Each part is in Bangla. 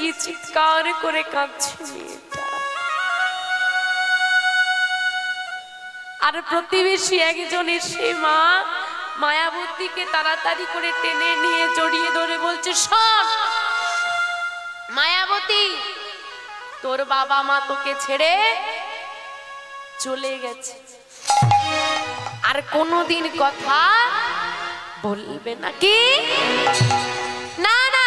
চেঁচিয়ে চিৎকার করে কাঁদছে মেয়েটা। আর প্রতিবেশী একজন এসে মা মায়াবতীকে তাড়াতাড়ি করে টেনে নিয়ে জড়িয়ে ধরে বলছে, শোন মায়াবতী, তোর বাবা মা তোকে ছেড়ে চলে গেছে, আর কোনোদিন কথা বলবে নাকি? না না,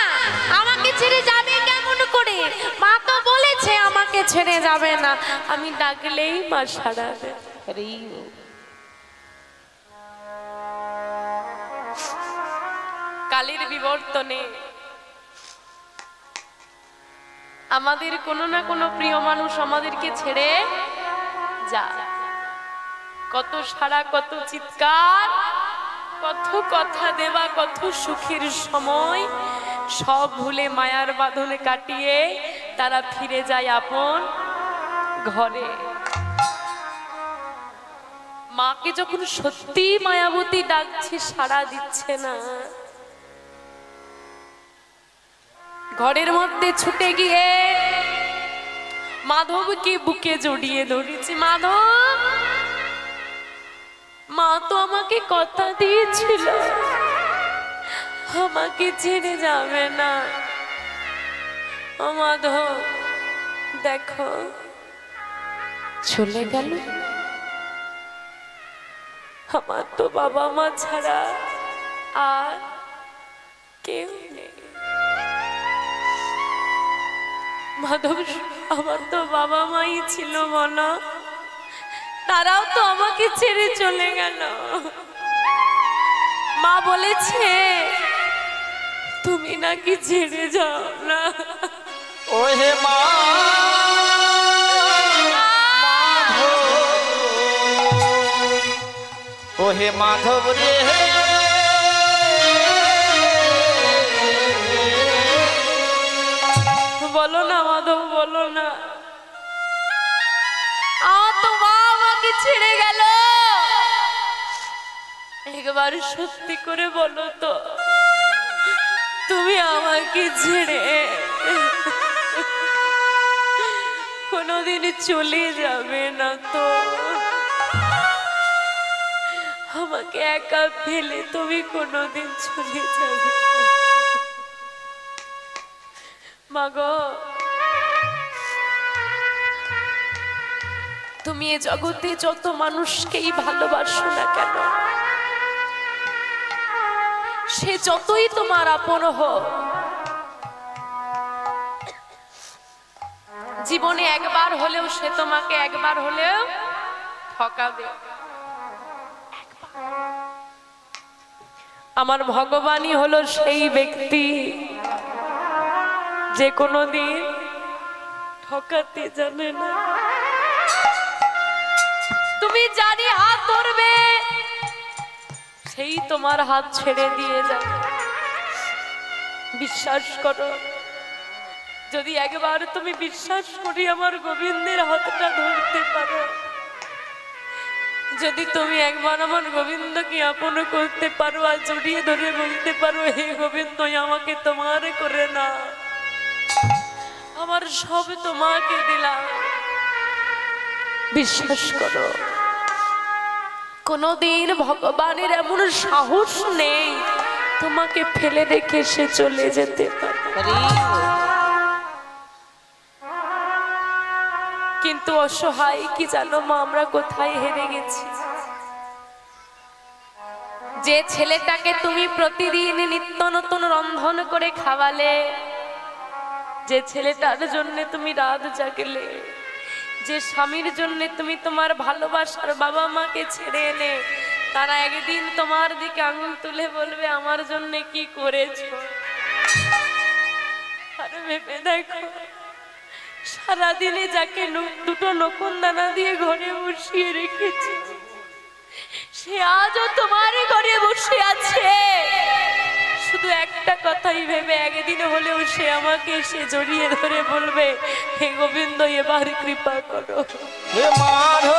আমাকে ছেড়ে যাবে কেমন করে? মা তো বলেছে আমাকে ছেড়ে যাবে না, আমি ডাকলেই মা সাড়াবে। কালের বিবর্তনে আমাদের কোনো না কোনো প্রিয় মানুষ আমাদেরকে ছেড়ে যায়। কত সারা, কত চিৎকার, কত কথা দেওয়া, কত সুখের সময় সব ভুলে মায়ার বাঁধনে কাটিয়ে তারা ফিরে যায় আপন ঘরে। মাকে যখন সত্যি মায়াবতী ডাকছে, সাড়া দিচ্ছে না, ঘরের মধ্যে ছুটে গিয়ে মাধবকে বুকে জড়িয়ে ধরেছে। মাধব, মা তো আমাকে কথা দিয়েছিল আমাকে ছেড়ে যাবে না। মাধব দেখো চলে গেল, আমার তো বাবা মা ছাড়া আর কেউ নেই। মাধব, আমার তো বাবা মাই ছিল মনা, তারাও তো আমাকে ছেড়ে চলে গেল। মা বলেছে তুমি নাকি ছেড়ে যাও না। ও হে মা, ও হে মাধব রে, বলো না মাধব, বলো না, আমার তো মা আমাকে ছেড়ে গেল, একবার সত্যি করে বলো তো তুমি আমাকে ছেড়ে কোনোদিন চলে যাবে না তো? আমাকে একা ফেলে তুমি কোনোদিন চলে যাবে? মাগো, তুমি এ জগতে যত মানুষকেই ভালোবাসো না কেন, সে যতই তোমার আপন হোক, জীবনে একবার হলেও সে তোমাকে একবার হলেও ঠকাবে। আমার ভগবানই হলো সেই ব্যক্তি যে কোনোদিন ঠকাতে জানে না। তুমি জানি হাত ধরবে, সেই তোমার হাত ছেড়ে দিয়ে যাবে। বিশ্বাস করো, যদি একবার তুমি বিশ্বাস করি আমার গোবিন্দের হাতটা ধরতে পারো, যদি তুমি একবার আমার গোবিন্দকে আপন করতে পারো আর জড়িয়ে ধরে বলতে পারো, হে গোবিন্দ আমাকে তোমার করে না, আমার সব তোমাকে দিলাম, বিশ্বাস করো কোনদিন ভগবানের এমন সাহস নেই তোমাকে ফেলে রেখে সে চলে যেতে পারে। কিন্তু অসহায় কি জানো মা, আমরা কোথায় হেরে গেছি? যে ছেলেটাকে তুমি প্রতিদিন নিত্য নতুন রন্ধন করে খাওয়ালে, যে ছেলেটার জন্য তুমি রাত জাগলে, যে স্বামীর জন্য তুমি তোমার ভালোবাসার বাবা মাকে ছেড়ে এলে, তারা একদিন তোমার দিকে আঙুল তুলে বলবে আমার জন্য কি করেছো? আর ভেবে দেখো, সারাদিনে যাকে দুটো নকুন দানা দিয়ে ঘরে বসিয়ে রেখেছি, সে আজও তোমার ঘরে বসে আছে, শুধু একটা কথাই ভেবে একদিন হলেও সে আমাকে এসে জড়িয়ে ধরে বলবে, হে গোবিন্দ এবার কৃপা করো। হে মাধব,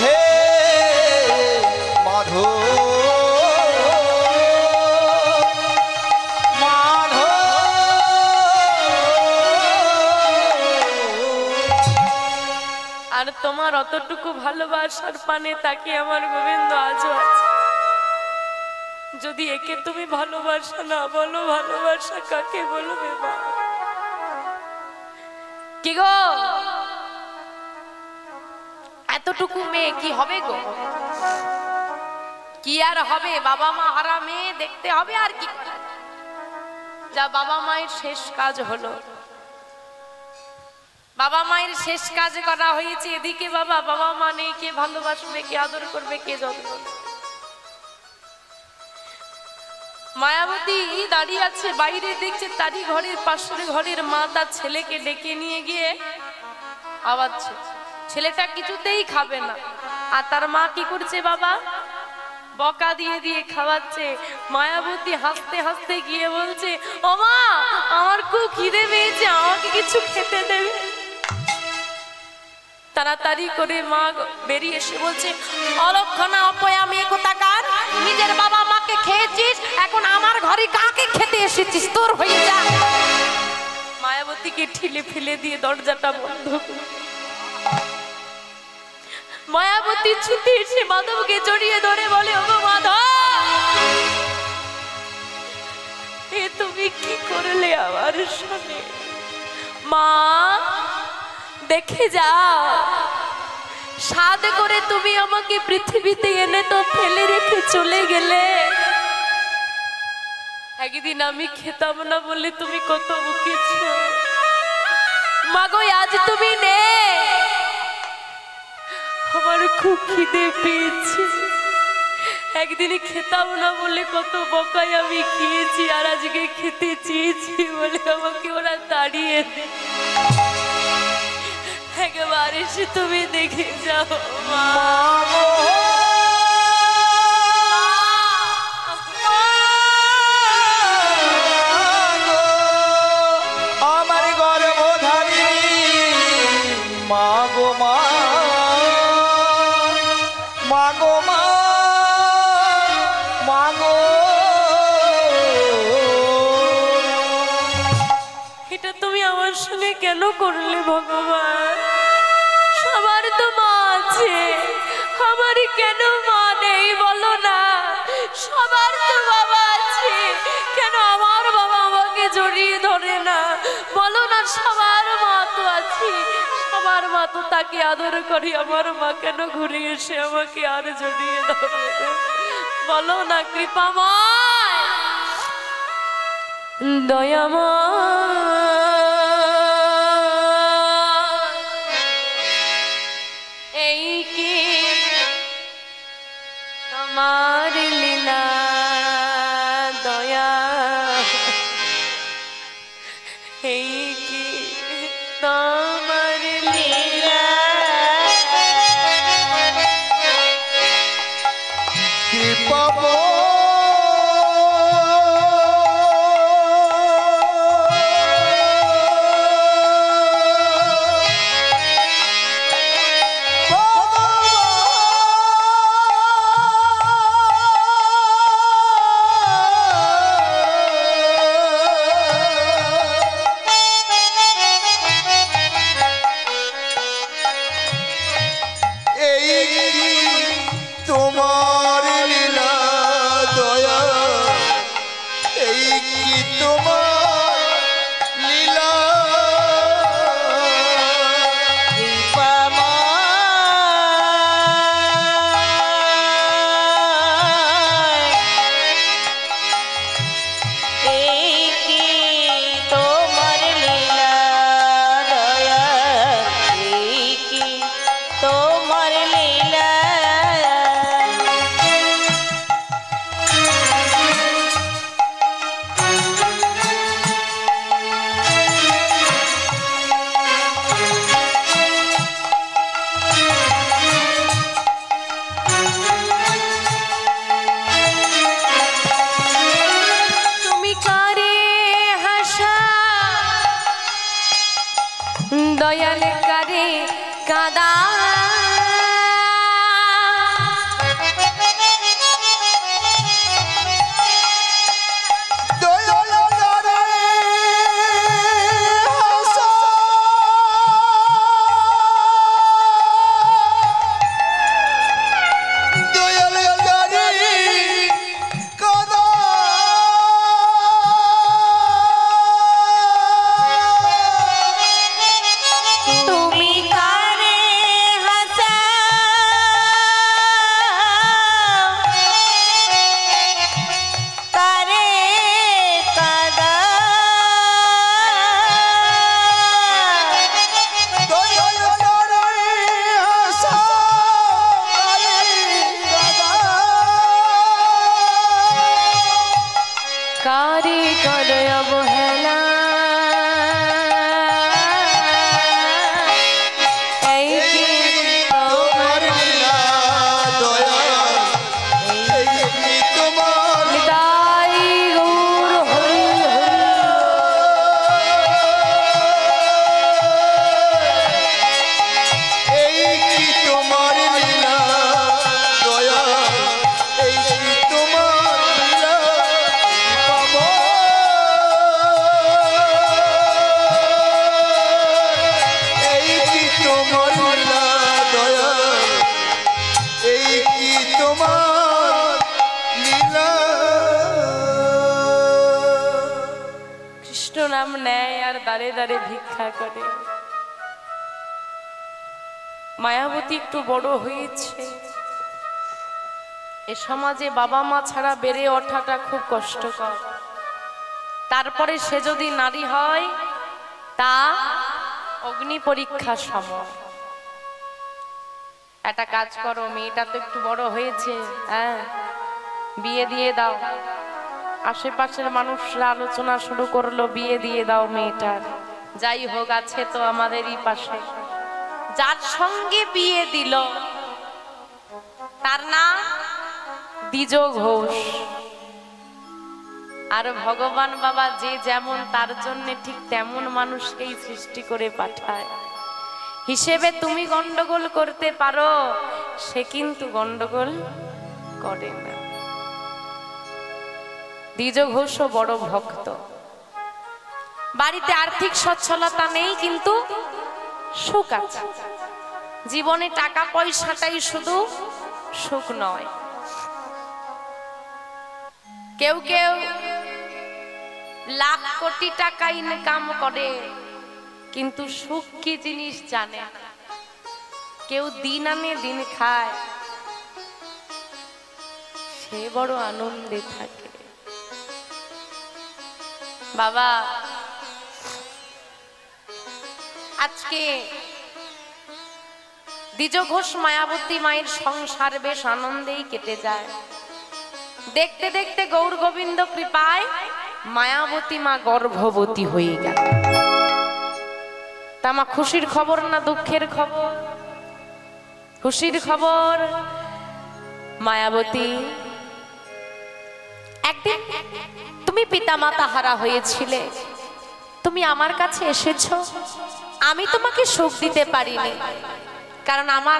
হে আমার অতটুকু ভালোবাসার পানে তাকে আমার গোবিন্দ আজও আছে। যদি একে তুমি ভালোবাসা না বলো, ভালোবাসা কাকে বলবে মা? কি গো, এতটুকু মেয়ে কি হবে গো? কি আর হবে? বাবা মা হারা মেয়ে দেখতে হবে আর কি। যা বাবা মায়ের শেষ কাজ হলো, বাবা মায়ের শেষ কাজ করা হয়েছে। এদিকে বাবা মা নেই, কে ভালোবাসবে, কে আদর করবে, কে যত্ন? মায়াবতী দাঁড়িয়ে আছে বাইরে, দেখছে তারই ঘরের পাশের ঘরের মা তার ছেলেকে ডেকে নিয়ে গিয়ে খাওয়াচ্ছে। ছেলেটা কিছুতেই খাবে না, আর তার মা কি করছে বাবা? বকা দিয়ে দিয়ে খাওয়াচ্ছে। মায়াবতী হাসতে হাসতে গিয়ে বলছে, ও মা, আমার খুব খিদে পেয়েছে, আমাকে কিছু খেতে দেবে? তাড়াতাড়ি করে মা বেরিয়ে এসে বলছে, অলক্ষণা অপয়া মেয়ে কোথাকার, নিজের বাবা মাকে খেয়েছিস, এখন আমার ঘরে কাকে খেতে এসেছিস? তোর হয়ে যা। মায়াবতীকে ঠেলে ফেলে দিয়ে দরজাটা বন্ধ করে মায়াবতী ছুটে এসে মাধবকে জড়িয়ে ধরে বলে, ওগো মাধব, এ তুমি কি করলে আমার সঙ্গে? মা, দেখে যাও, সাধ করে তুমি আমাকে পৃথিবীতে এনে তো ফেলে রেখে চলে গেলে। একদিন আমি খেতাম না বলে তুমি কত বকেছ। মাগো, আজ তুমি নেই, আমার খুব খিদে পেয়েছে। একদিনে খেতাম না বলে কত বকাই আমি খেয়েছি, আর আজকে খেতে চেয়েছি বলে আমাকে ওরা তাড়িয়ে দেয়। একবার এসে তুমি দেখে যাও মা। আমার গর্ভধারী মা গো মা, মা গো মা, মা গো। এটা তুমি আমার সঙ্গে কেন করলে ভগবান? সবার তো মা আছে, আমার কেন মা নেই বলো না? সবার তো বাবা আছে, কেন আমার বাবা আমাকে জড়িয়ে ধরে না বলো না? সবার মা তো আছে, সবার মা তো তাকে আদর করি, আমার মা কেন ঘুরে এসে আমাকে আর জড়িয়ে ধরে বলো না? কৃপাময়, দয়াময়, এই কি তোমার লীলা দয়া, এই কি তোমার লীলা। কৃপাময়, তোমার লীলা দয়া, এই কি তোমার লীলা। এই কি তোমার লীলা দয়া, এই কি তোমার লীলা। তুমি কারে হাসা দয়াল, কারে কাদা, দাঁড়ে দাঁড়ে ভিক্ষা করে। মায়াবতী একটু বড় হয়েছে, এ সমাজে বাবা মা ছাড়া বেড়ে ওঠাটা খুব কষ্টকর। তারপরে সে যদি নারী হয় তা অগ্নি পরীক্ষার সময়। একটা কাজ করো, মেয়েটা তো একটু বড় হয়েছে, হ্যাঁ বিয়ে দিয়ে দাও। আশেপাশের মানুষরা আলোচনা শুরু করলো, বিয়ে দিয়ে দাও মেয়েটার। যাই হোক, আছে তো আমাদেরই পাশে, যার সঙ্গে বিয়ে দিল তার নাম দ্বিজ ঘোষ। আর ভগবান বাবা যে যেমন তার জন্য ঠিক তেমন মানুষকেই সৃষ্টি করে পাঠায়। হিসেবে তুমি গন্ডগোল করতে পারো, সে কিন্তু গন্ডগোল করে না। দ্বিজ ঘোষও বড় ভক্ত। বাড়িতে আর্থিক সচ্ছলতা নেই কিন্তু সুখ আছে। জীবনে টাকা পয়সাটাই শুধু সুখ নয়। কেউ কেউ লাখ কোটি টাকা ইনকাম করে কিন্তু সুখ কি জিনিস জানে না। কেউ দিন আনে দিন খায়, সে বড় আনন্দে থাকে। বাবা, আজকে দ্বিজ ঘোষ মায়াবতী মায়ের সংসার বেশ আনন্দেই কেটে যায়। দেখতে দেখতে গৌর গোবিন্দ কৃপায় মায়াবতী মা গর্ভবতী হয়ে গেল। তা মা খুশির খবর না দুঃখের খবর? খুশির খবর। মায়াবতী, একদিন তুমি পিতামাতা হারা হয়েছিলে, তুমি আমার কাছে এসেছো। আমি তোমাকে সুখ দিতে পারিনি, কারণ আমার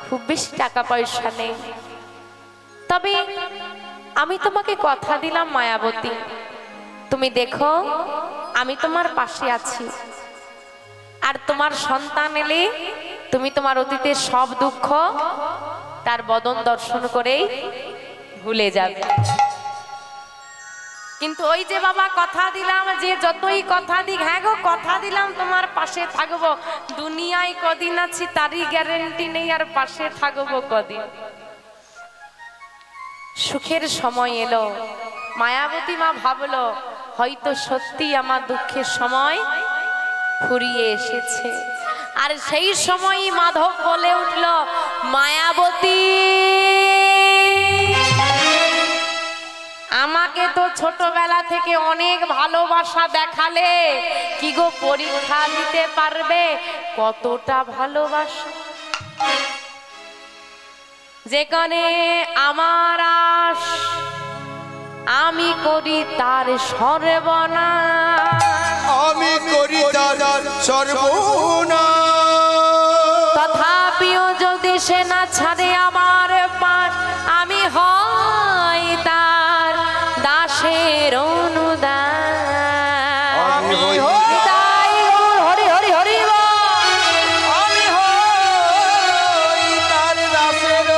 খুব বেশি টাকা পয়সা নেই। তবে আমি তোমাকে কথা দিলাম মায়াবতী, তুমি দেখো আমি তোমার পাশে আছি। আর তোমার সন্তান এলে তুমি তোমার অতীতের সব দুঃখ তার বদন দর্শন করেই ভুলে যাবে। কিন্তু ওই যে বাবা কথা দিলাম, যে যতই কথা দিক, হ্যাঁ গো কথা দিলাম তোমার পাশে থাকবো, দুনিয়ায় কদিন আছি তারই গ্যারেন্টি নেই, আর পাশে থাকবো কদিন। সুখের সময় এলো, মায়াবতী মা ভাবলো হয়তো সত্যি আমার দুঃখের সময় ফুরিয়ে এসেছে। আর সেই সময়ই মাধব বলে উঠল, মায়াবতী আমাকে তো ছোটবেলা থেকে অনেক ভালোবাসা দেখালে, কি গো পরীক্ষা দিতে পারবে কতটা ভালোবাসা? যেখানে আমার আশ আমি করি তার সর্বনাশ, আমি করি তার সর্বনাশ। তথাপিও যদি সে না ছাড়ে আমার পাশ, আমি হই তার দাসের অনুদান। আমি হই তাই হরি হরি হরি আমি হই তার দাসের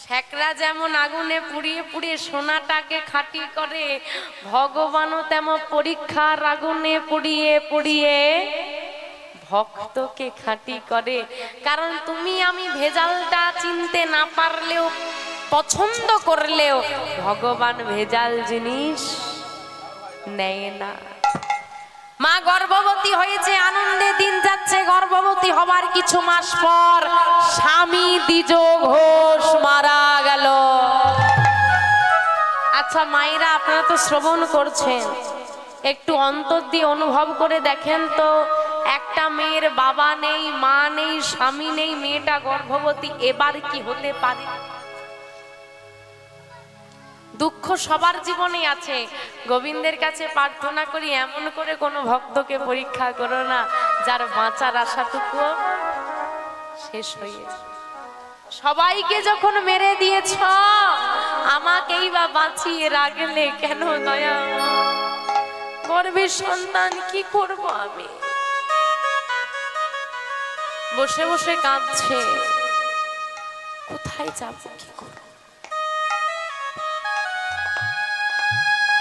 শেকরা যেমন আগুনে পুড়িয়ে পুড়িয়ে সোনাটাকে খাঁটি করে, ভগবানও তেমন পরীক্ষার আগুনে পুড়িয়ে পুড়িয়ে ভক্তকে খাঁটি করে। কারণ তুমি আমি ভেজালটা চিনতে না পারলেও, পছন্দ করলেও, ভগবান ভেজাল জিনিস নেয় না। মা গর্ভবতী হয়েছে, আনন্দে দিন যাচ্ছে। গর্ভবতী হবার কিছু মাস পর স্বামী দ্বিজ ঘোষ মারা গেল। আচ্ছা মায়েরা, আপনারা তো শ্রবণ করছেন, একটু অন্তর দিয়ে অনুভব করে দেখেন তো, একটা মেয়ের বাবা নেই, মা নেই, স্বামী নেই, মেয়েটা গর্ভবতী, এবার কি হতে পারে? দুঃখ সবার জীবনে আছে। গোবিন্দের কাছে প্রার্থনা করি, এমন করে কোনো ভক্তকে পরীক্ষা করো না যার বাঁচার আশাটুকু শেষ হয়ে যায়। সবাইকে যখন মেরে দিয়েছ, আমাকেই বা বাঁচিয়ে রাখলে কেন দয়া? গর্ভের সন্তান কি করব আমি? বসে বসে কাঁদছে, কোথায় যাব, কি করব?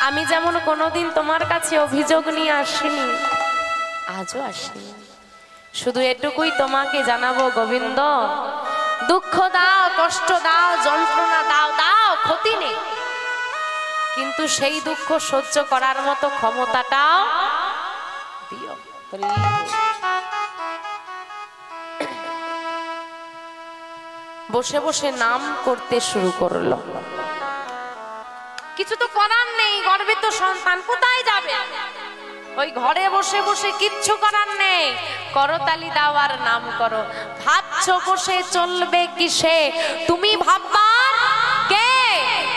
আমি যেমন কোনোদিন তোমার কাছে অভিযোগ নিয়ে আসিনি, আজও আসিনি। শুধু এটুকুই তোমাকে জানাবো গোবিন্দ, দুঃখ দাও, কষ্ট দাও, যন্ত্রণা দাও, দাও, ক্ষতি নেই, কিন্তু সেই দুঃখ সহ্য করার মতো ক্ষমতাটাও দিও। বসে বসে নাম করতে শুরু করলো। কিছু তো করার নেই, গর্বিত সন্তান কোথায় যাবে? ওই ঘরে বসে বসে কিচ্ছু করার নেই, করতালি দাও আর নাম করো। ভাবছো বসে চলবে কিসে? তুমি ভাববার কে?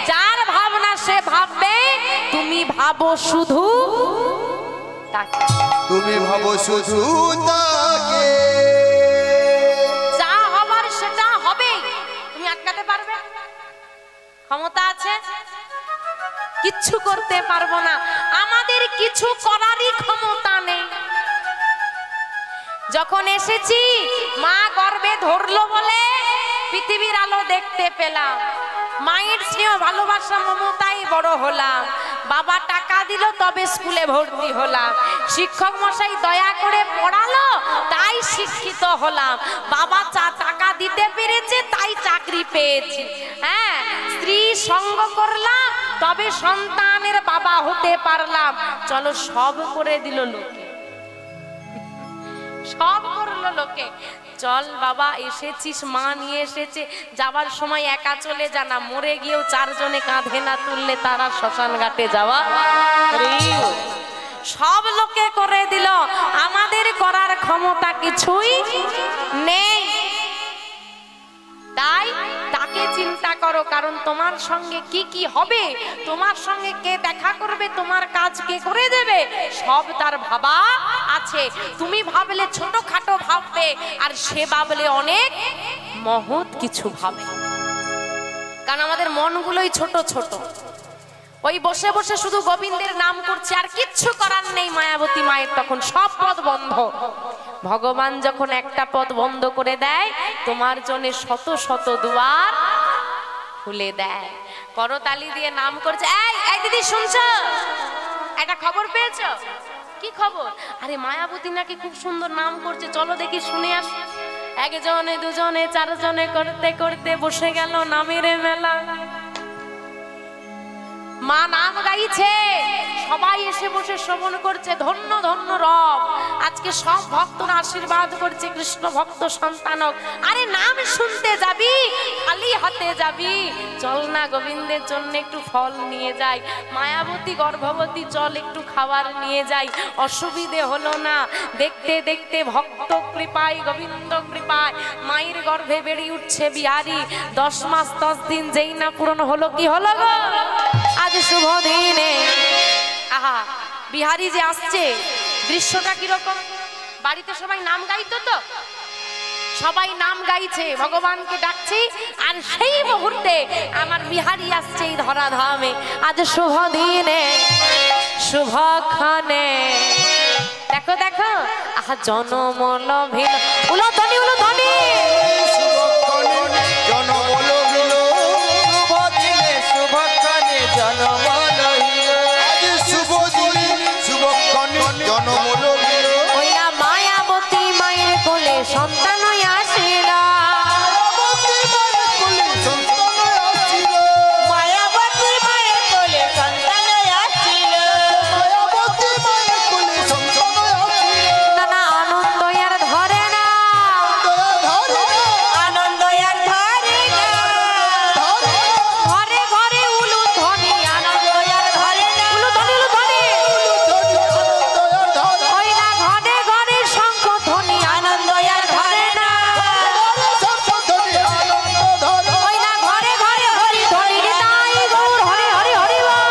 যার ভাবনা সে ভাববে, তুমি ভাবো শুধু তাকে। তুমি ভাবো শুধু তাকে। যা হবার সেটা হবে, তুমি আটকাতে পারবে? ক্ষমতা আছে? কিচ্ছু করতে পারবো না, আমাদের কিছু করারই ক্ষমতা নেই। যখন এসেছি মা গর্ভে ধরলো বলে পৃথিবীর আলো দেখতে পেলাম, মায়ের স্নেহ ভালোবাসা মমতায় বড় হলাম, বাবা টাকা দিল তবে স্কুলে ভর্তি হলাম, শিক্ষক মশাই দয়া করে পড়ালো তাই শিক্ষিত হলাম, বাবা টাকা দিতে পেরেছে তাই চাকরি পেয়েছি, হ্যাঁ স্ত্রী সঙ্গ করলাম তবে সন্তানের বাবা হতে পারলাম। চলো সব করে দিল লোকে, সব করলো লোকে। চল বাবা এসেছিস, মা নিয়ে এসেছে, যাবার সময় একা চলে জানা, মরে গিয়েও চারজনে কাঁধে না তুললে তারা শ্মশান ঘাটে যাওয়া। সব লোকে করে দিল, আমাদের করার ক্ষমতা কিছুই নেই। তাই তাকে চিন্তা করো, কারণ তোমার সঙ্গে কি কি হবে, তোমার সঙ্গে কে দেখা করবে, তোমার কাজ কে করে দেবে, সব তার ভাবা আছে। তুমি ভাবলে ছোটখাটো ভাববে, আর সে ভাবলে অনেক মহৎ কিছু ভাবে। কারণ আমাদের মনগুলোই ছোট ছোট, ওই বসে বসে শুধু গোবিন্দের নাম করছে, আর কিচ্ছু করার নেই। মায়াবতী মায়ের তখন সব পথ বন্ধ। ভগবান যখন একটা পথ বন্ধ করে দেয়, তোমার জন্য শত শত দুয়ার খুলে দেয়। করতালি দিয়ে নাম করছে। এই দিদি শুনছো? একটা খবর পেয়েছো? কি খবর? আরে মায়াবতী নাকি খুব সুন্দর নাম করছে, চলো দেখি শুনে আস। একজনে দুজনে চারজনে করতে করতে বসে গেল নামের মেলা। মা নাম গাইছে, সবাই এসে বসে শ্রবণ করছে। ধন্য ধন্য রব, আজকে সব ভক্তরা আশীর্বাদ করছে, কৃষ্ণ ভক্ত সন্তানক। আরে নাম শুনতে যাবি, খালি হাতে যাবি? চল না গোবিন্দের জন্য একটু ফল নিয়ে যাই। মায়াবতী গর্ভবতী, চল একটু খাবার নিয়ে যাই। অসুবিধে হলো না। দেখতে দেখতে ভক্ত কৃপায়, গোবিন্দ কৃপায় মায়ের গর্ভে বেড়ে উঠছে বিহারী। 10 মাস 10 দিন যেই না পূরণ হলো, কি হলো গো? আজ শুভ দিনে আহা বিহারী যে আসছে, দৃশ্যটা কিরকম? বাড়িতে সবাই নাম গাইতো, তো সবাই নাম গাইছে, ভগবানকে ডাকছি, আর সেই মুহূর্তে আমার বিহারী আসছে এই ধরাধামে। আজ শুভ দিনে শুভক্ষণে, দেখো দেখো, আহা জনমল ভিল উলো ধ্বনি, উলো ধ্বনি, জনমল ভিল শুভ দিনে শুভক্ষণে জনমল ভিল। আজ শুভ দিনে শুভক্ষণে জনমল ভিল। ওই না মায়াবতী মায়ের কোলে সন্তান আসিল, মায়াবতী মায়ের কোলে সন্তান আসিল, নানা আনন্দ আর ধরে না, আনন্দ আর ধরে না, ঘরে ঘরে উলু ধ্বনি, আনন্দ আর ধরে না, উলু ধ্বনি, উলু ধ্বনি, ওই না ঘরে ঘরে শঙ্খ ধ্বনি, আনন্দ আর ধরে না, ওই না ঘরে ঘরে হরি ধ্বনি, নিতাই গৌর হরি হরি হরি বল।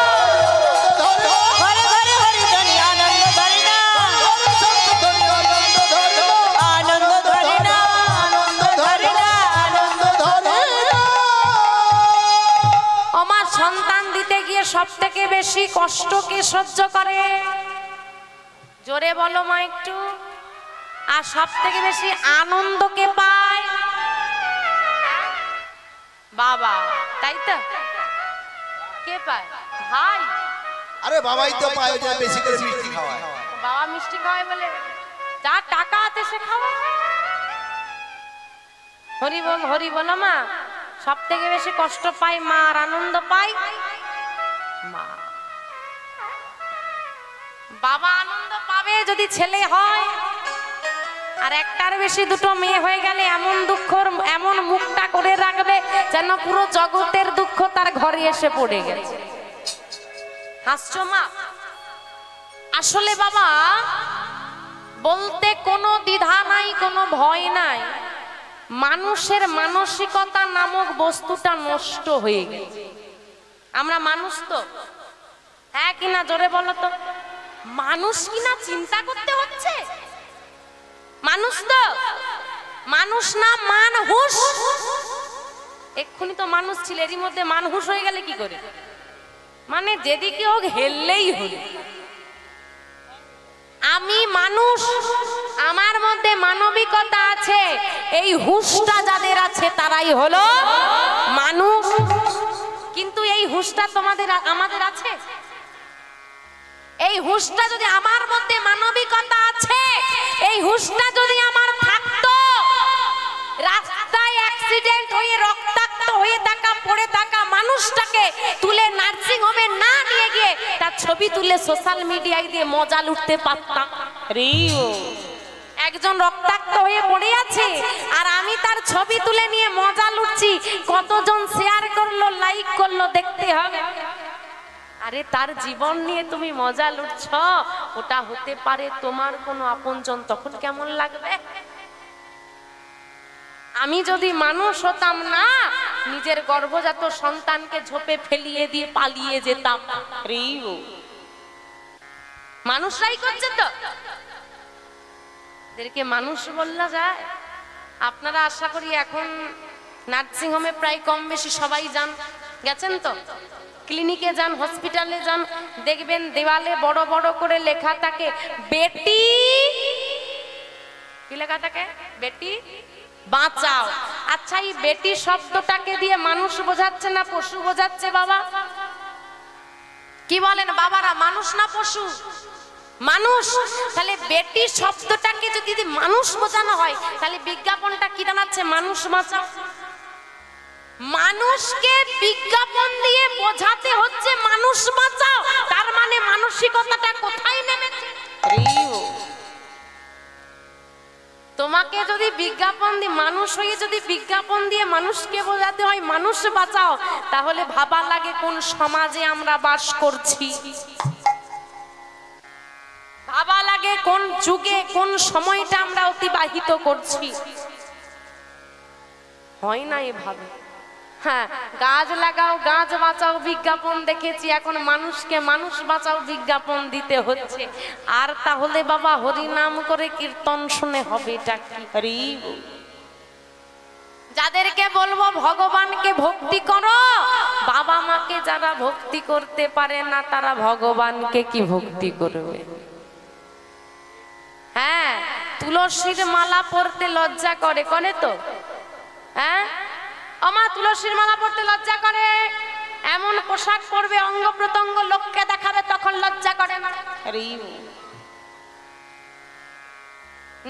ঘরে ঘরে হরিধ্বনি, আনন্দ ধরে না, আনন্দ ধরে না, আনন্দ ধরে না, আনন্দ ধরে না। আমার সন্তান দিতে গিয়ে সব থেকে বেশি কষ্টকে সহ্য করে, জোরে বলো মা একটু। আর সব থেকে বেশি আনন্দকে পায় বাবা, তাই তো? কে পায়? ভাই। আরে বাবাই তো পায় যে বেশি করে মিষ্টি খাওয়ায়। বাবা মিষ্টি খাওয়ায় বলে যা টাকা আছে সে খাওয়া। হরি বল মা। সব থেকে বেশি কষ্ট পায় মা আর আনন্দ পায় মা। বাবা আনন্দ পাবে যদি ছেলে হয়, আর একটার বেশি দুটো মেয়ে হয়ে গেলে এমন দুঃখ, এমন মুখটা করে রাখবে যেন পুরো জগতের দুঃখ তার ঘরে এসে পড়ে গেছে। হাসছো মা? আসলে বাবা বলতে কোনো দ্বিধা নাই, কোনো ভয় নাই। মানুষের মানসিকতা নামক বস্তুটা নষ্ট হয়ে গেছে। আমরা মানুষ তো, হ্যাঁ কিনা জোরে বলো তো? মানুষ কিনা চিন্তা করতে হচ্ছে? মানুষ তো, মানুষ না মানহুস। এক্ষুনি তো মানুষ ছিল, এরই মধ্যে মানহুস হয়ে গেলে কি করে? মানে যেদিকে হোক হেললেই হল। আমি মানুষ, আমার মধ্যে মানবিকতা আছে, এই হুঁশটা যাদের আছে তারাই হলো মানুষ। কিন্তু এই হুঁশটা তোমাদের আমাদের আছে? এই হুঁশটা যদি আমার মধ্যে মানবিকতা আছে, এই হুঁশটা যদি আমার থাকতো, রাস্তায় অ্যাক্সিডেন্ট হয়ে রক্তাক্ত হয়ে থাকা পড়ে থাকা মানুষটাকে তুলে নার্সিং হোমে না নিয়ে গিয়ে তার ছবি তুলে সোশ্যাল মিডিয়ায় দিয়ে মজা লুটতে পারতাম। একজন রক্তাক্ত হয়ে পড়ে আছে আর আমি তার ছবি তুলে নিয়ে মজা লুটছি, কতজন শেয়ার করলো, লাইক করলো, দেখতে হবে। আরে তার জীবন নিয়ে তুমি মজা লুটছ, ওটা হতে পারে তোমার কোনো আপনজন, তখন কেমন লাগবে? আমি যদি মানুষ হতাম না, নিজের গর্ভজাত সন্তানকে ঝোপে ফেলিয়ে দিয়ে পালিয়ে যেতাম। মানুষরাই করছে তো, এদেরকে মানুষ বললা যায়? আপনারা আশা করি এখন নার্সিং হোমে প্রায় কম বেশি সবাই যান, গেছেন তো? ক্লিনিকে যান, হসপিটালে যান, দেখবেন দেওয়ালে বড় বড় করে লেখা থাকে বেটি। কি লেখা থাকে? বেটি বাঁচাও। আচ্ছা, এই বেটি শব্দটাকে দিয়ে মানুষ বোঝাচ্ছে না পশু বোঝাচ্ছে বাবা? কি বলেন বাবারা, মানুষ না পশু? মানুষ। তাহলে বেটি শব্দটাকে যদি মানুষ বোঝানো হয়, তাহলে বিজ্ঞাপনটা কি দাঁড়াচ্ছে? মানুষ বাঁচাও। মানুষকে বিজ্ঞাপন দিয়ে বোঝাতে হচ্ছে মানুষ বাঁচাও, তার মানে মানসিকতাটা কোথায় নেমেছে? তোমাকে যদি বিজ্ঞাপন দিয়ে মানুষ হয়ে যদি বিজ্ঞাপন দিয়ে মানুষকে বোঝাতে হয় মানুষ বাঁচাও, তাহলে ভাবা লাগে কোন সমাজে আমরা বাস করছি, ভাবা লাগে কোন যুগে কোন সময়টা আমরা অতিবাহিত করছি। হয় না এভাবে। হ্যাঁ, গাছ লাগাও গাছ বাঁচাও বিজ্ঞাপন দেখেছি, এখন মানুষকে মানুষ বাঁচাও বিজ্ঞাপন দিতে হচ্ছে। আর তাহলে বাবা হরি নাম করে কীর্তন শুনে হবে এটা কি? যাদেরকে বলবো ভগবানকে ভক্তি করো, বাবা মাকে যারা ভক্তি করতে পারে না তারা ভগবানকে কি ভক্তি করবে? হ্যাঁ, তুলসীর মালা পরতে লজ্জা করে, করে তো? হ্যাঁ, আমা তুলসীর মালা পরতে লজ্জা করে, এমন পোশাক পরবে অঙ্গ প্রত্যঙ্গ লোককে দেখাবে, তখন লজ্জা করে না?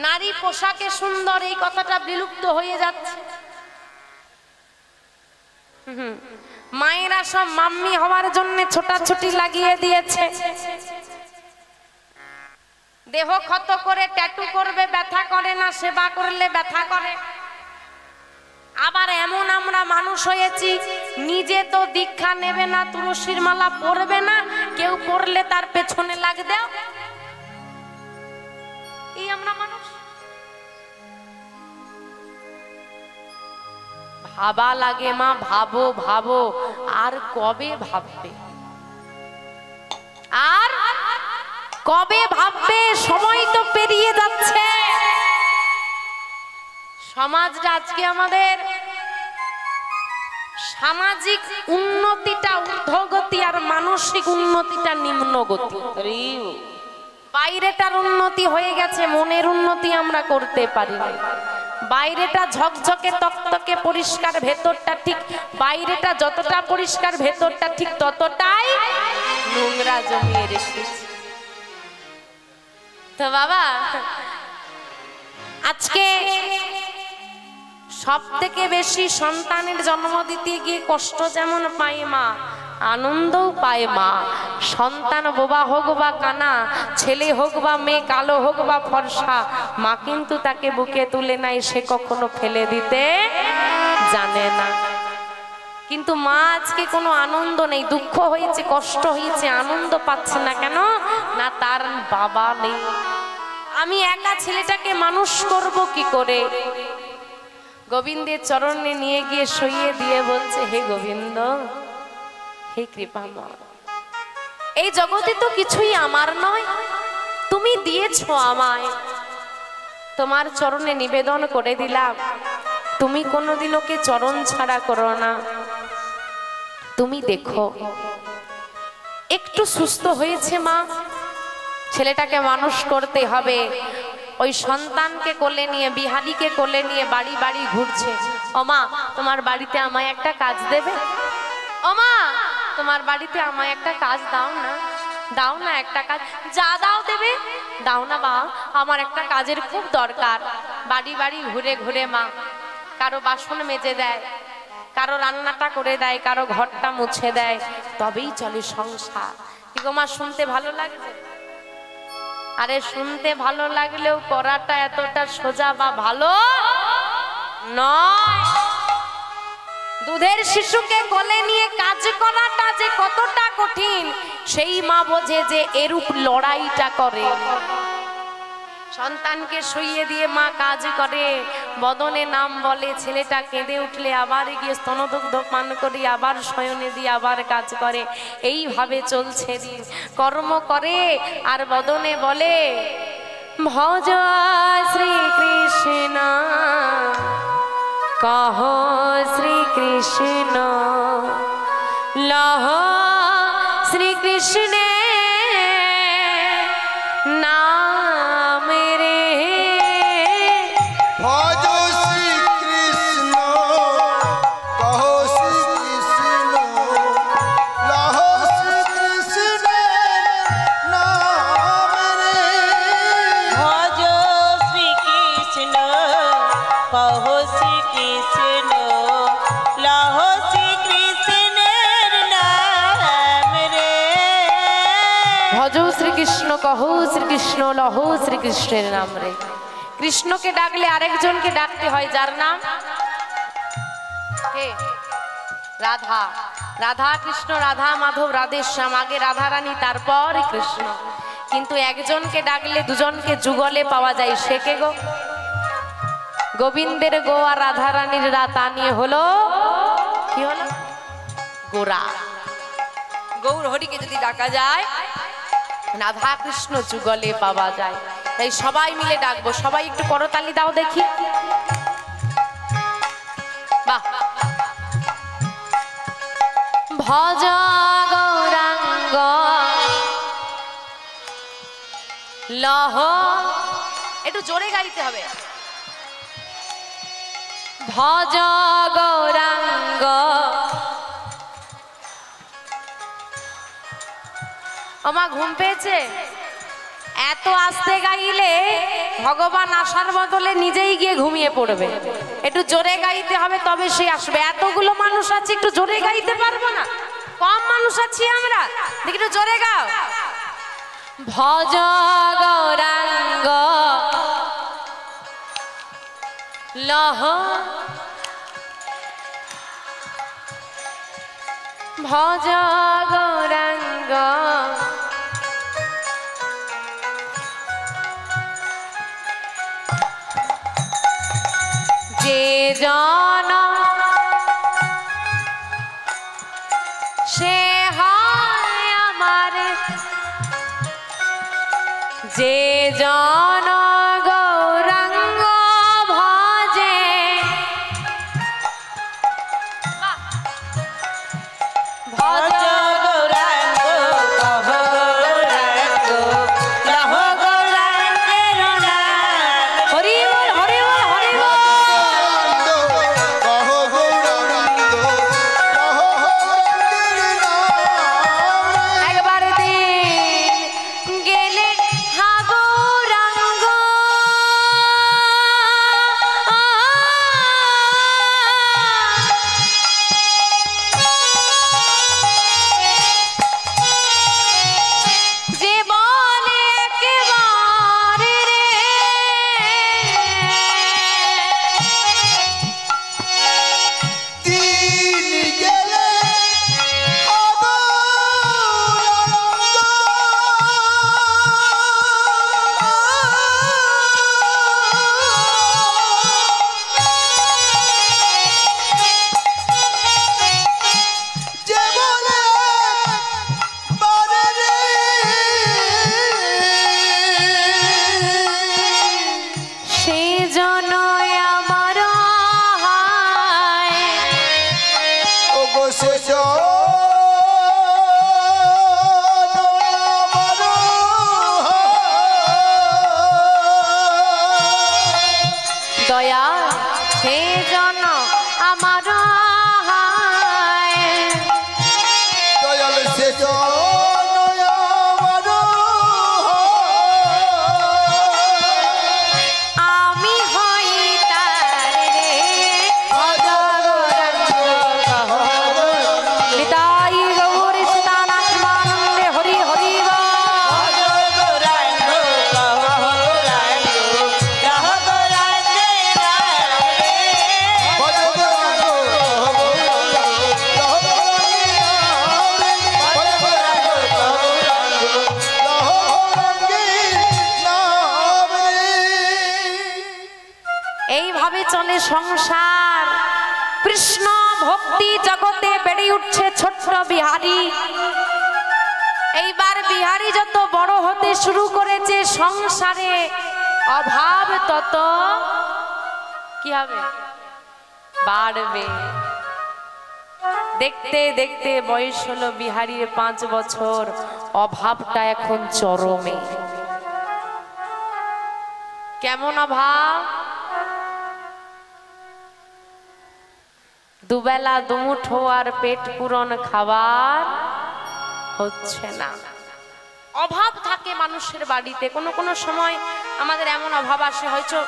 নারী পোশাকে সুন্দর, এই কথাটা বিলুপ্ত হয়ে যাচ্ছে। মায়েরা সব মাম্মি হওয়ার জন্য ছোটাছুটি লাগিয়ে দিয়েছে। দেহ ক্ষত করে ট্যাটু করবে, ব্যথা করে না, সেবা করলে ব্যথা করে। আবার এমন আমরা মানুষ হয়েছি, নিজে তো দীক্ষা নেবে না, তুলসীর মালা পরবে না, কেউ পরলে তার পেছনে লাগবে। এই আমরা মানুষ। ভাবা লাগে মা, ভাবো ভাবো, আর কবে ভাববে? আর কবে ভাববে? সময় তো পেরিয়ে যাচ্ছে। সমাজটা আজকে আমাদের সামাজিক উন্নতিটা ঊর্ধ্বগতি আর মানসিক উন্নতিটা নিম্নগতি। বাইরেটার উন্নতি হয়ে গেছে, মনের উন্নতি আমরা করতে পারি না। বাইরেটা ঝকঝকে তকতকে পরিষ্কার, ভেতরটা ঠিক, বাইরেটা যতটা পরিষ্কার ভেতরটা ঠিক ততটাই নোংরা জমিয়ে রেখেছে। তো বাবা, আজকে সব থেকে বেশি সন্তানের জন্ম দিতে গিয়ে কষ্ট যেমন পায় মা, আনন্দও পায় মা। সন্তান বোবা হোক বা কানা, ছেলে হোক বা মেয়ে, কালো হোক বা ফর্সা, মা কিন্তু তাকে বুকে তুলে নেয়, সে কখনো ফেলে দিতে জানে না। কিন্তু মা আজকে কোনো আনন্দ নেই, দুঃখ হয়েছে, কষ্ট হয়েছে, আনন্দ পাচ্ছে না। কেন না? তার বাবা নেই। আমি একা ছেলেটাকে মানুষ করব কি করে? গোবিন্দের চরণে নিয়ে গিয়ে শুইয়ে দিয়ে বলছে, হে গোবিন্দ, হে কৃপাময়, এই জগতে তো কিছুই আমার নয়, তুমি দিয়েছো আমায়, তোমার চরণে নিবেদন করে দিলাম, তুমি কোনোদিন ওকে চরণ ছাড়া করো না। তুমি দেখো একটু সুস্থ হয়েছে মা, ছেলেটাকে মানুষ করতে হবে। ওই সন্তানকে কোলে নিয়ে, বিহারীকে কোলে নিয়ে বাড়ি বাড়ি ঘুরছে। ও মা, তোমার বাড়িতে আমায় একটা কাজ দেবে? ও মা, তোমার বাড়িতে আমায় একটা কাজ দাও না, দাও না একটা কাজ। যা দাও দেবে, দাও না মা, আমার একটা কাজের খুব দরকার। বাড়ি বাড়ি ঘুরে ঘুরে মা কারো বাসন মেজে দেয়, কারো রান্নাটা করে দেয়, কারো ঘরটা মুছে দেয়, তবেই চলে সংসার। কি গো মা, শুনতে ভালো লাগছে? আরে শুনতে ভালো লাগলেও করাটা এতটা সোজা বা ভালো নয়। দুধের শিশুকে কোলে নিয়ে কাজ করাটা যে কতটা কঠিন, সেই মা বোঝে যে এরূপ লড়াইটা করে। সন্তানকে শুইয়ে দিয়ে মা কাজ করে, বদনে নাম বলে, ছেলেটা কেঁদে উঠলে আবার গিয়ে স্তনদুগ্ধ পান করি, আবার শয়নে দিয়ে আবার কাজ করে। এইভাবে চলছে দিন, কর্ম করে আর বদনে বলে, ভজ শ্রীকৃষ্ণ কহ শ্রীকৃষ্ণ, লহ শ্রীকৃষ্ণে নাম রে। ভজ শ্রীকৃষ্ণ কহ শ্রীকৃষ্ণ, লহ শ্রীকৃষ্ণের নাম রে। ভজ শ্রীকৃষ্ণ কহ শ্রীকৃষ্ণ, লহ শ্রীকৃষ্ণের নাম রে। ভজ শ্রীকৃষ্ণ কহ শ্রীকৃষ্ণ, লহ শ্রীকৃষ্ণের নাম রে। কৃষ্ণকে ডাকলে আরেকজনকে ডাকতে হয়, যার নাম কে? রাধা। রাধা কৃষ্ণ, রাধা মাধব, রাধেশ্যাম, আগে রাধা রানী, তারপর কৃষ্ণ। কিন্তু একজনকে ডাকলে দুজনকে যুগলে পাওয়া যায়, সে কে গো? গোবিন্দের গো আর রাধা রানীর রা, তা নিয়ে হলো কি হলো? গোরা। গৌর হরিকে যদি ডাকা যায়, রাধা কৃষ্ণ যুগলে পাওয়া যায়। তাই সবাই মিলে ডাকবো। সবাই একটু করতালি দাও দেখি। বাহ। ভজ গৌরাঙ্গ লহ, একটু জোরে গাইতে হবে। ভজ গৌরাঙ্গ, আমার ঘুম পেয়েছে? এত আস্তে গাইলে ভগবান আসার বদলে নিজেই গিয়ে ঘুমিয়ে পড়বে। একটু জোরে গাইতে হবে, তবে সে আসবে। এতগুলো মানুষ আছে, একটু জোরে গাইতে পারবো না? কম মানুষ আছি আমরা, দেখি একটু জোরে গাও। ভজ গৌরাঙ্গ লহ, ভজ গৌরাঙ্গ যে জন সে হয় আমার, যে জন গৌরাঙ্গ ভজে। ভজ গৌরাঙ্গ কহ গৌরাঙ্গ, লহ গৌরাঙ্গের নাম। হরি বল, হরি বল, হরি বল। দয়া সে জন আমার দয়াল সে আমি হই তার রে নিতাই গৌর সদানন্দে হরি হরি এইভাবে চলে সংসার। কৃষ্ণ ভক্তি জগতে বেড়ে উঠছে ছোট্ট বিহারী। এইবার বিহারী যত বড় হতে শুরু করেছে, সংসারে অভাব তত কি হবে, বাড়বে। দেখতে দেখতে বয়স হলো বিহারীর 5 বছর, অভাবটা এখন চরমে। কেমন অভাব? দুবেলা দুমুঠো আর পেট পূরণ খাবার হচ্ছে না। অভাব থাকে মানুষের বাড়িতে। কোনো কোনো সময় আমাদের এমন অভাব আসে, হয়তো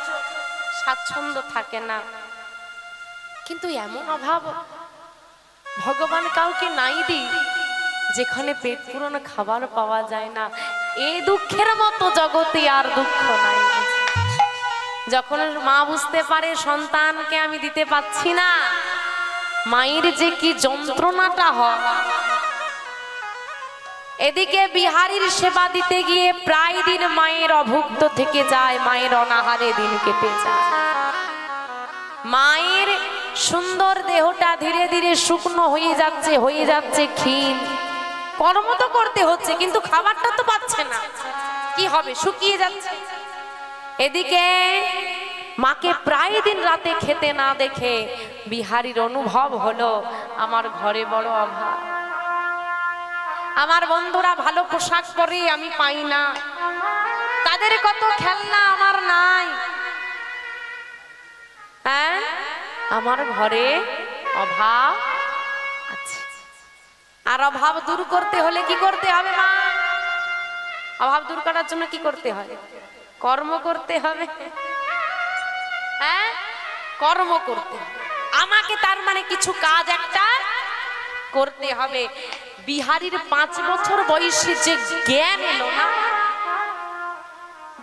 স্বাচ্ছন্দ্য থাকে না, কিন্তু এমন অভাব ভগবান কাউকে নাই দি যেখানে পেট পূরণ খাবার পাওয়া যায় না। এই দুঃখের মতো জগতে আর দুঃখ নাই। যখন মা বুঝতে পারে সন্তানকে আমি দিতে পাচ্ছি না, মায়ের যে কি যন্ত্রণাটা হয়। এদিকে বিহারীর সেবা দিতে গিয়ে প্রায় দিন মায়ের অভুক্ত থেকে যায়, মায়ের অনাহারে দিন কেটে যায়। মায়ের সুন্দর দেহটা ধীরে ধীরে শুকনো হয়ে যাচ্ছে ক্ষীণ। কর্ম তো করতে হচ্ছে কিন্তু খাবারটা তো পাচ্ছে না, কি হবে, শুকিয়ে যাচ্ছে। এদিকে মাকে প্রায় দিন রাতে খেতে না দেখে বিহারীর অনুভব হলো আমার ঘরে বড় অভাব। আমার বন্ধুরা ভালো পোশাক পরে আমি পাই না, তাদের কত খেলনা আমার নাই। হ্যাঁ, আমার ঘরে অভাব আছে। আর অভাব দূর করতে হলে কি করতে হবে মা? অভাব দূর করার জন্য কি করতে হবে? কর্ম করতে হবে। হ্যাঁ, কর্ম করতে হবে আমাকে, তার মানে কিছু কাজ একটা করতে হবে। বিহারীর 5 বছর বয়সে যে জ্ঞান এলো না,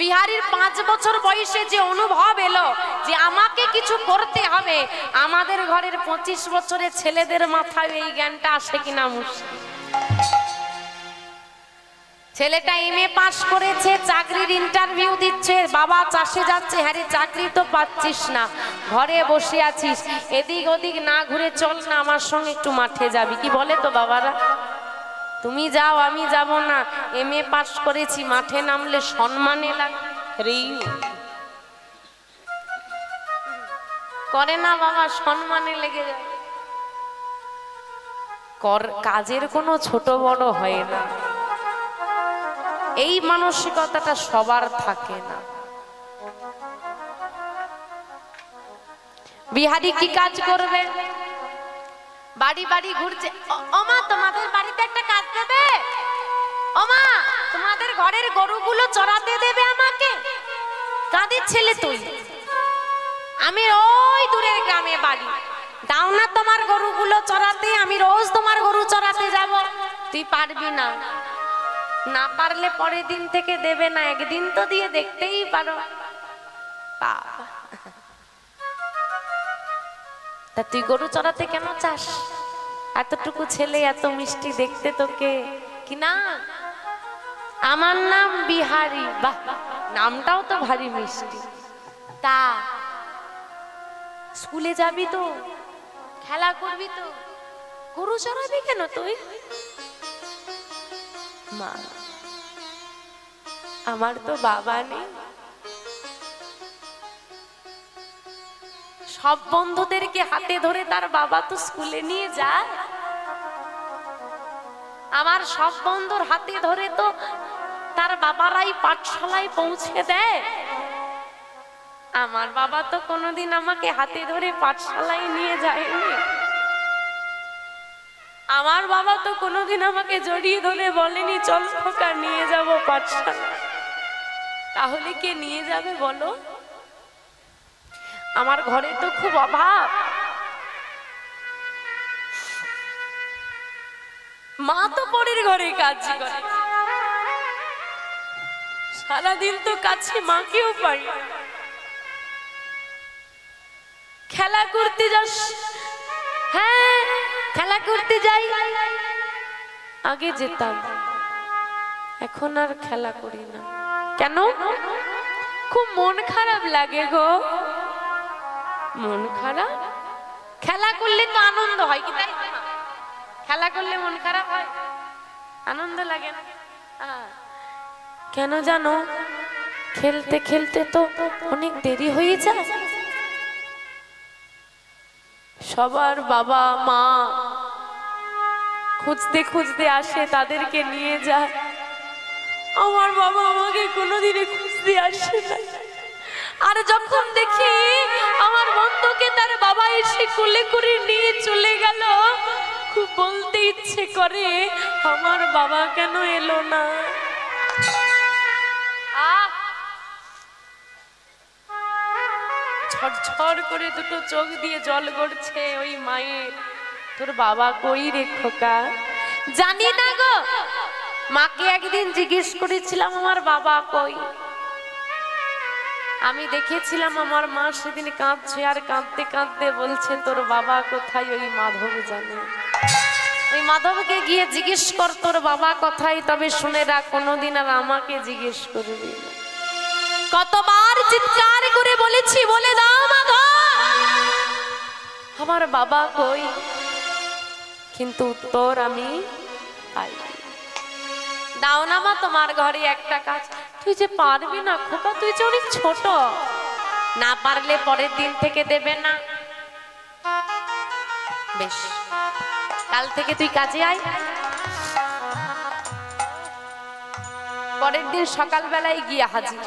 বিহারীর 5 বছর বয়সে যে অনুভব এলো যে আমাকে কিছু করতে হবে, আমাদের ঘরের 25 বছরের ছেলেদের মাথায় এই জ্ঞানটা আসে কিনা মুশকিল। ছেলেটা এমএ পাস করেছে, চাকরির ইন্টারভিউ দিচ্ছে, বাবা চাষে যাচ্ছে, হ্যাঁ রে চাকরি তো পাচ্ছিস না, ঘরে বসে আছিস, এদিক ওদিক না ঘুরে চল না আমার সঙ্গে একটু মাঠে যাবি। কি বলে তো বাবারা, তুমি যাও আমি যাব না, এমএ পাস করেছি, মাঠে নামলে সম্মানে লাগে করে না বাবা, সম্মানে লেগে যায়। কাজের কোনো ছোট বড় হয় না, এই মানসিকতাটা সবার থাকে না। বিহারী কি কাজ করবে? বাড়ি বাড়ি ঘুরছে। ওমা তোমাদের বাড়িতে একটা কাজ দেবে? ওমা তোমাদের ঘরের গরুগুলো চড়াতে দেবে আমাকে? কাদের ছেলে তুই? আমি ওই দূরের গ্রামে বাড়ি, দাও না তোমার গরুগুলো চড়াতে, আমি রোজ তোমার গরু চড়াতে যাব। তুই পারবি না? না পারলে পরের দিন থেকে দেবে না, একদিন তো দিয়ে দেখতেই পারো। তা তুই গরু চড়াতে কেন চাস? এতটুকু ছেলে, এত মিষ্টি দেখতে তোকে, কি না? আমার নাম বিহারী। বাহ, নামটাও তো ভারী মিষ্টি। তা স্কুলে যাবি তো, খেলা করবি তো, গরু চড়াবি কেন তুই? মা, আমার তো বাবা নেই। সব বন্ধুদেরকে হাতে ধরে তার বাবা তো স্কুলে নিয়ে যায়। আমার সব বন্ধুর হাতে ধরে তো তার বাবারাই পাঠশালায় পৌঁছে দেয়। আমার বাবা তো কোনোদিন আমাকে হাতে ধরে পাঠশালায় নিয়ে যায়নি। আমার বাবা তো কোনোদিন আমাকে জড়িয়ে ধরে বলেনি চল খোকা নিয়ে যাব পাঠশালা। তাহলে কে নিয়ে যাবে বলো? আমার ঘরে তো খুব অভাব। মা তো পরের ঘরে কাজ করে, সারাদিন তো কাছে মাকেও পাই। খেলা করতে যাস? হ্যাঁ খেলা করতে যাই, আগে যেতাম, এখন আর খেলা করি না। কেন? খুব মন খারাপ লাগে গো। মন খারাপ? খেলা করলে তো আনন্দ হয় কি তাই না? খেলা করলে মন খারাপ হয়, আনন্দ লাগে না? কেন জানো? খেলতে খেলতে তো অনেক দেরি হয়ে যায়। সবার বাবা মা খুঁজতে খুঁজতে আসে, তাদেরকে নিয়ে যায়। আমার বাবা আমাকে কোনোদিনই খুঁজতে আসে না। আর যখন দেখি আমার বন্ধুকে তার বাবা এসে কোলে করে নিয়ে চলে গেল, খুব বলতে ইচ্ছে করে আমার বাবা কেন এলো না। ঝরঝর করে দুটো চোখ দিয়ে জল গড়ছে ওই মায়ের। তোর বাবা কই রে খোকা? জানি না গো। মাকে একদিন জিজ্ঞেস করেছিলাম আমার বাবা কই। আমি দেখেছিলাম আমার মা সেদিন কাঁদছে, আর কাঁদতে কাঁদতে বলছে তোর বাবা কোথায়? ওই মাধব জানে। ওই মাধবকে গিয়ে জিজ্ঞেস কর তোর বাবা কোথায়, তবে শুনে রাখ কোনোদিন আর আমাকে জিজ্ঞেস করবি না। কতবার চিৎকার করে বলেছি বলে দাও মাধব আমার বাবা কই, কিন্তু উত্তর আমি পাই। দাও না মা তোমার ঘরে একটা কাজ। তুই যে পারবি না খোকা, তুই যে অনেক ছোট, না পারলে পরের দিন থেকে দেবে না। বেশ, কাল থেকে তুই কাজে আয়। পরের দিন সকালবেলায় গিয়ে হাজির।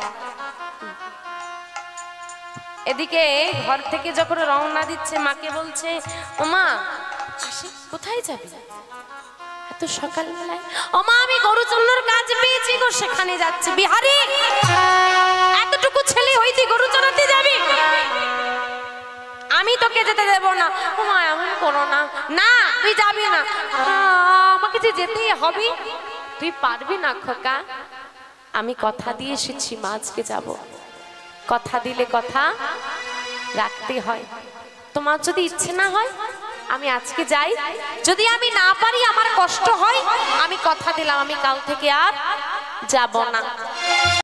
এদিকে ঘর থেকে যখন রওনা দিচ্ছে মাকে বলছে ও মা কোথায় যাবি এত সকালবেলায়? ও মা আমি গরু চন্নর কাজ পেয়েছি গো, সেখানে যাচ্ছি। বিহারি এতটুকু ছেলে হই তুই গরু চড়াতে যাবি? আমি তোকে যেতে দেব না। ও মা এমন করো না। না তুই যাবি না, আমাকে যে যেতেই হবে। তুই পারবি না খোকা। আমি কথা দিয়ে এসেছি মা আজকে যাব। কথা দিলে কথা রাখতে হয়। তোমার যদি ইচ্ছে না হয় আমি আজকে যাই, যদি আমি না পারি আমার কষ্ট হয়, আমি কথা দিলাম আমি কাল থেকে আর যাব না।